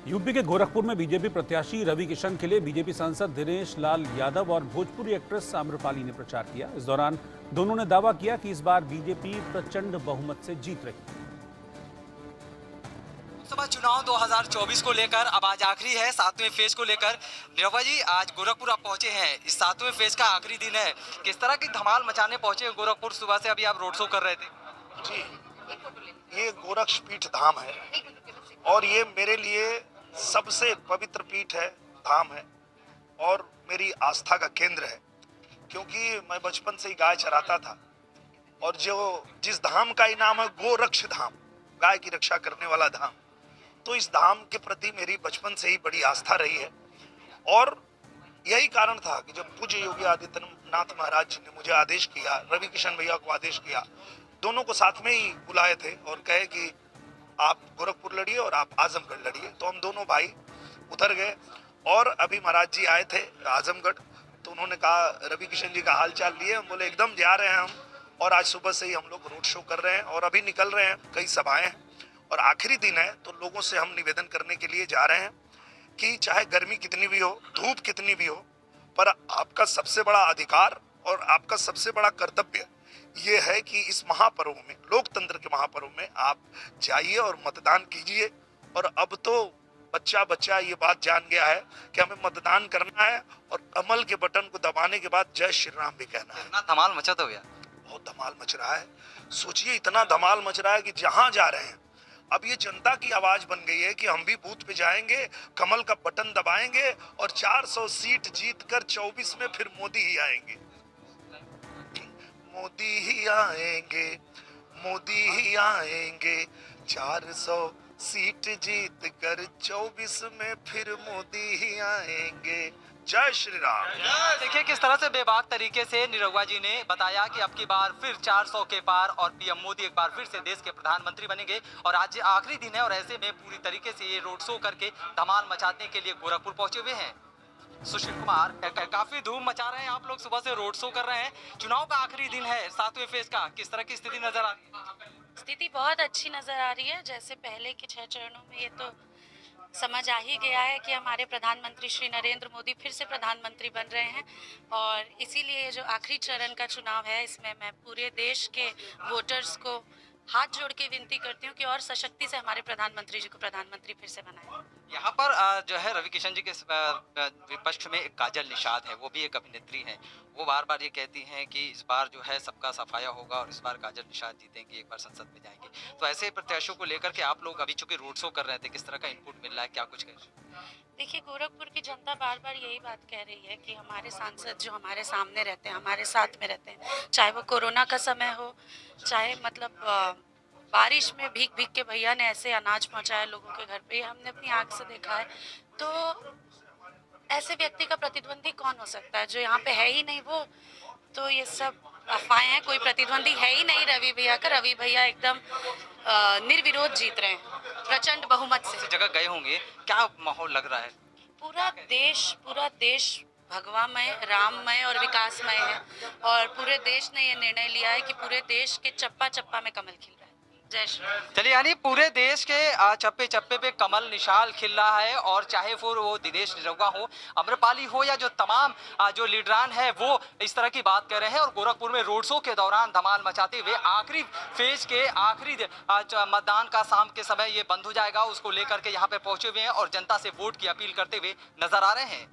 UP के गोरखपुर में BJP प्रत्याशी रवि किशन के लिए बीजेपी सांसद दिनेश लाल यादव और भोजपुरी एक्ट्रेस आम्रपाली ने प्रचार किया। इस दौरान दोनों ने दावा किया कि इस बार बीजेपी प्रचंड बहुमत से जीत रही। लोकसभा चुनाव 2024 को लेकर अब आज आखिरी है, 7वें फेज को लेकर। निरहुआ जी, आज गोरखपुर आप पहुंचे हैं, इस 7वें फेज का आखिरी दिन है। किस तरह की धमाल मचाने पहुंचे हैं गोरखपुर? सुबह से अभी आप रोड शो कर रहे थे। जी, ये गोरक्षपीठ धाम है और ये मेरे लिए सबसे पवित्र पीठ है, धाम है और मेरी आस्था का केंद्र है, क्योंकि मैं बचपन से ही गाय चराता था और जो जिस धाम का ही नाम है गोरक्ष धाम, गाय की रक्षा करने वाला धाम, तो इस धाम के प्रति मेरी बचपन से ही बड़ी आस्था रही है। और यही कारण था कि जब पूज्य योगी आदित्यनाथ महाराज जी ने मुझे आदेश किया, रवि किशन भैया को आदेश किया, दोनों को साथ में ही बुलाए थे और कहे कि आप गोरखपुर लड़िए और आप आजमगढ़ लड़िए। तो हम दोनों भाई उतर गए और अभी महाराज जी आए थे आजमगढ़, तो उन्होंने कहा रवि किशन जी का हाल चाल लिए। हम बोले एकदम जा रहे हैं हम, और आज सुबह से ही हम लोग रोड शो कर रहे हैं और अभी निकल रहे हैं, कई सभाएं हैं और आखिरी दिन है, तो लोगों से हम निवेदन करने के लिए जा रहे हैं कि चाहे गर्मी कितनी भी हो, धूप कितनी भी हो, पर आपका सबसे बड़ा अधिकार और आपका सबसे बड़ा कर्तव्य ये है कि इस महापर्व में, लोकतंत्र के महापर्व में आप जाइए और मतदान कीजिए। और अब तो बच्चा बच्चा ये बात जान गया है कि हमें मतदान करना है और कमल के बटन को दबाने के बाद जय श्री राम भी कहना है। इतना धमाल मचा तो गया, बहुत धमाल मच रहा है। सोचिए, इतना धमाल मच रहा है कि जहां जा रहे हैं अब ये जनता की आवाज बन गई है कि हम भी बूथ पे जाएंगे, कमल का बटन दबाएंगे और 400 सीट जीतकर 24 में फिर मोदी ही आएंगे, मोदी ही आएंगे, मोदी ही आएंगे, 400 सीट जीत कर 24 में फिर मोदी ही आएंगे। जय श्री राम। देखिए किस तरह से बेबाक तरीके से निरहुआ जी ने बताया कि अब की बार फिर 400 के पार और पीएम मोदी एक बार फिर से देश के प्रधानमंत्री बनेंगे। और आज आखिरी दिन है और ऐसे में पूरी तरीके से ये रोड शो करके धमाल मचाने के लिए गोरखपुर पहुंचे हुए हैं। सुशील कुमार, काफी धूम मचा रहे हैं आप लोग, सुबह से रोड शो कर रहे हैं, चुनाव का आखिरी दिन है 7वें फेज का, किस तरह की स्थिति नजर आ रही है? स्थिति बहुत अच्छी नजर आ रही है। जैसे पहले के 6 चरणों में ये तो समझ आ ही गया है कि हमारे प्रधानमंत्री श्री नरेंद्र मोदी फिर से प्रधानमंत्री बन रहे हैं, और इसीलिए जो आखिरी चरण का चुनाव है, इसमें मैं पूरे देश के वोटर्स को हाथ जोड़ के विनती करती हूँ कि और सशक्ति से हमारे प्रधानमंत्री जी को प्रधानमंत्री फिर से बनाएं। यहाँ पर जो है रवि किशन जी के विपक्ष में एक काजल निषाद है, वो भी एक अभिनेत्री हैं। वो बार बार ये कहती हैं कि इस बार जो है सबका सफाया होगा और इस बार काजल निषाद जीतेंगे, एक बार संसद में जाएंगे। तो ऐसे प्रत्याशियों को लेकर के आप लोग अभी चूंकि रोड शो कर रहे थे, किस तरह का इनपुट मिल रहा है, क्या कुछ कह रहे हैं? देखिए, गोरखपुर की जनता बार बार यही बात कह रही है कि हमारे सांसद जो हमारे सामने रहते हैं, हमारे साथ में रहते हैं, चाहे वो कोरोना का समय हो, चाहे मतलब बारिश में भीग भीग के भैया ने ऐसे अनाज पहुंचाया लोगों के घर पे, ये हमने अपनी आंख से देखा है। तो ऐसे व्यक्ति का प्रतिद्वंदी कौन हो सकता है जो यहाँ पे है ही नहीं? वो तो ये सब अफवाहें हैं, कोई प्रतिद्वंदी है ही नहीं रवि भैया का। रवि भैया एकदम निर्विरोध जीत रहे हैं प्रचंड बहुमत से। जगह गए होंगे, क्या माहौल लग रहा है? पूरा देश भगवामय, राममय और विकासमय है, और पूरे देश ने ये निर्णय लिया है कि पूरे देश के चप्पा चप्पा में कमल खिल रहा है। जय श्री राम। चलिए, यानी पूरे देश के चप्पे चप्पे पे कमल निशाल खिल रहा है, और चाहे फिर वो दिनेश निरहुआ हो, आम्रपाली हो, या जो तमाम जो लीडरान है वो इस तरह की बात कर रहे हैं। और गोरखपुर में रोड शो के दौरान धमाल मचाते हुए आखिरी फेज के आखिरी मतदान का शाम के समय ये बंद हो जाएगा, उसको लेकर के यहाँ पे पहुंचे हुए हैं और जनता से वोट की अपील करते हुए नजर आ रहे हैं।